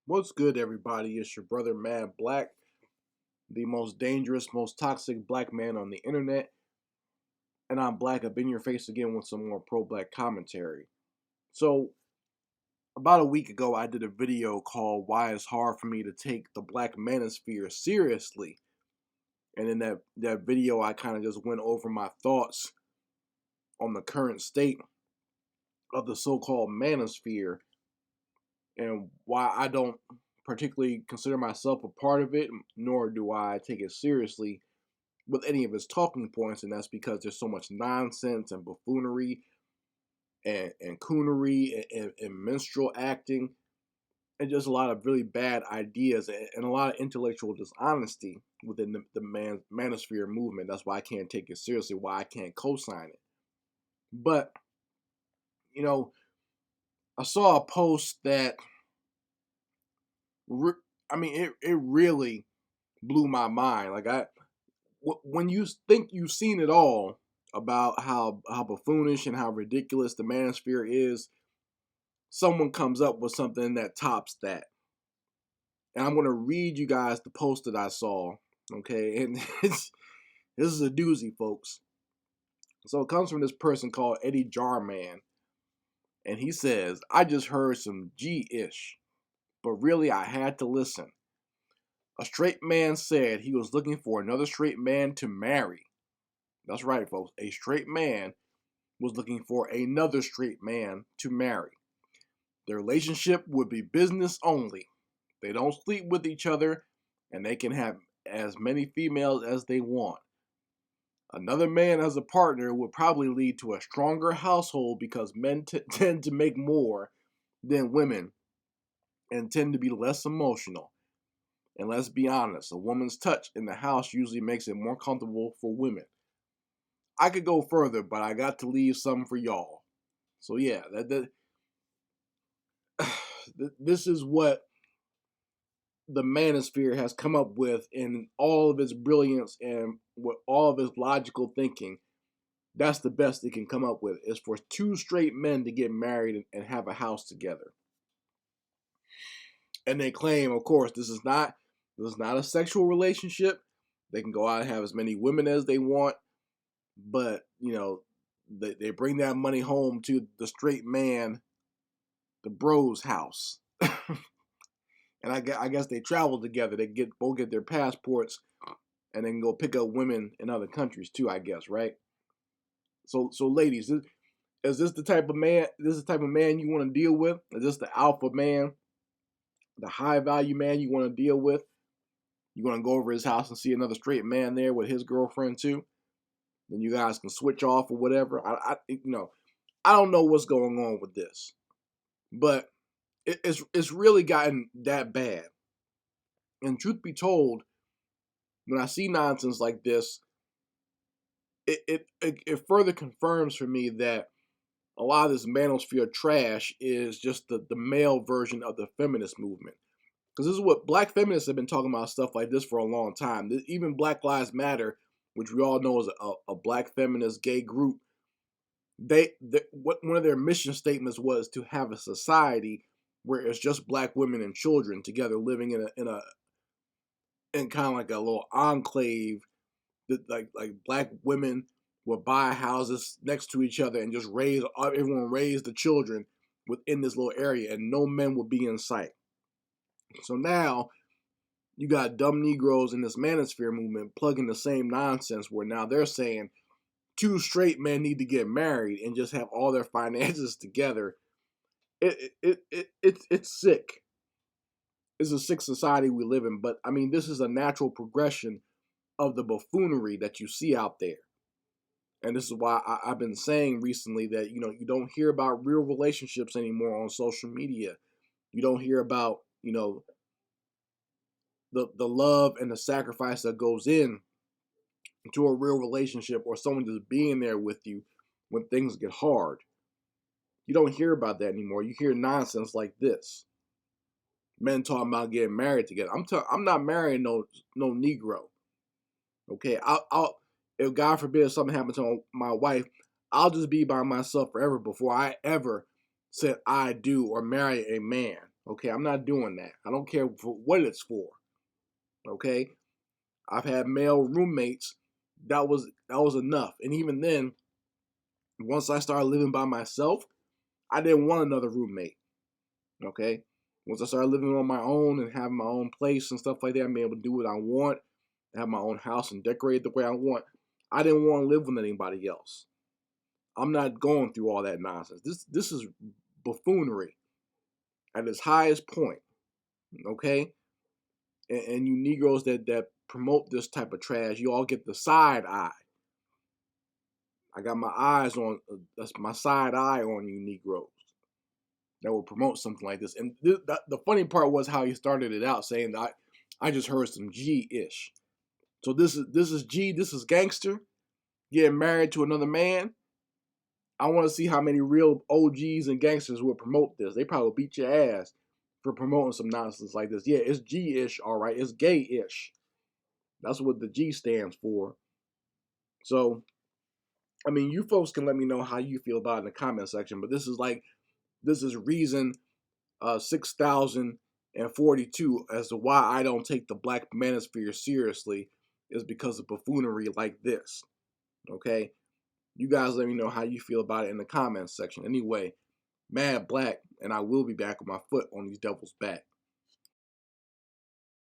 What's good, everybody? It's your brother Mad Black, the most dangerous, most toxic black man on the internet. And I'm Black. I've been in your face again with some more pro black commentary. So, about a week ago, I did a video called Why It's Hard for Me to Take the Black Manosphere Seriously. And in that video, I kind of just went over my thoughts on the current state of the so called manosphere and why I don't particularly consider myself a part of it, nor do I take it seriously with any of his talking points, and that's because there's so much nonsense and buffoonery and coonery and minstrel acting and just a lot of really bad ideas and a lot of intellectual dishonesty within the manosphere movement. That's why I can't take it seriously, why I can't co-sign it. But, you know, I saw a post that, it really blew my mind. When you think you've seen it all about how buffoonish and how ridiculous the manosphere is, someone comes up with something that tops that. And I'm going to read you guys the post that I saw, okay? And this is a doozy, folks. So it comes from this person called Eddie Jarman, and he says, "I just heard some G-ish, but really I had to listen. A straight man said he was looking for another straight man to marry." That's right, folks. A straight man was looking for another straight man to marry. Their relationship would be business only. They don't sleep with each other, and they can have as many females as they want. Another man as a partner would probably lead to a stronger household because men tend to make more than women and tend to be less emotional. And let's be honest, a woman's touch in the house usually makes it more comfortable for women. I could go further, but I got to leave some for y'all. So yeah, this is what the manosphere has come up with in all of its brilliance and with all of its logical thinking. That's the best they can come up with, is for two straight men to get married and have a house together. And they claim, of course, this is not a sexual relationship. They can go out and have as many women as they want, but they bring that money home to the straight man, the bro's house. And I guess they travel together. They both get their passports, and then go pick up women in other countries too. I guess, right? So ladies, is this the type of man? This is the type of man you want to deal with? Is this the alpha man, the high value man you want to deal with? You want to go over his house and see another straight man there with his girlfriend too? Then you guys can switch off or whatever. I don't know what's going on with this, but it's really gotten that bad. And truth be told, when I see nonsense like this, it further confirms for me that a lot of this manosphere trash is just the male version of the feminist movement. Because this is what black feminists have been talking about, stuff like this for a long time. Even Black Lives Matter, which we all know is a black feminist gay group, one of their mission statements was to have a society where it's just black women and children together living in kind of like a little enclave that like black women would buy houses next to each other and just everyone raise the children within this little area, and no men would be in sight. So now you got dumb Negroes in this manosphere movement plugging the same nonsense, where now they're saying two straight men need to get married and just have all their finances together. It's sick. It's a sick society we live in. But I mean, this is a natural progression of the buffoonery that you see out there. And this is why I've been saying recently that, you don't hear about real relationships anymore on social media. You don't hear about, the love and the sacrifice that goes in to a real relationship, or someone just being there with you when things get hard. You don't hear about that anymore. You hear nonsense like this. Men talking about getting married together. I'm not marrying no Negro. Okay, if God forbid something happens to my wife, I'll just be by myself forever before I ever said I do or marry a man. Okay, I'm not doing that. I don't care for what it's for. Okay, I've had male roommates. That was enough. And even then, once I started living by myself, I didn't want another roommate. Okay, once I started living on my own and having my own place and stuff like that, I'm able to do what I want, have my own house and decorate the way I want. I didn't want to live with anybody else. I'm not going through all that nonsense. This is buffoonery at its highest point. Okay, and you Negroes that promote this type of trash, you all get the side eye. I got my eyes on that's my side eye on you Negroes that will promote something like this. And the funny part was how he started it out saying that I just heard some G-ish. So this is G, this is gangster getting married to another man. I want to see how many real OGs and gangsters will promote this. They probably beat your ass for promoting some nonsense like this. Yeah, it's G-ish, all right. It's gay-ish. That's what the G stands for. So, I mean, you folks can let me know how you feel about it in the comment section. But this is reason 6042 as to why I don't take the Black Manosphere seriously is because of buffoonery like this. Okay, you guys let me know how you feel about it in the comments section. Anyway, Mad Black, and I will be back with my foot on these devils' back.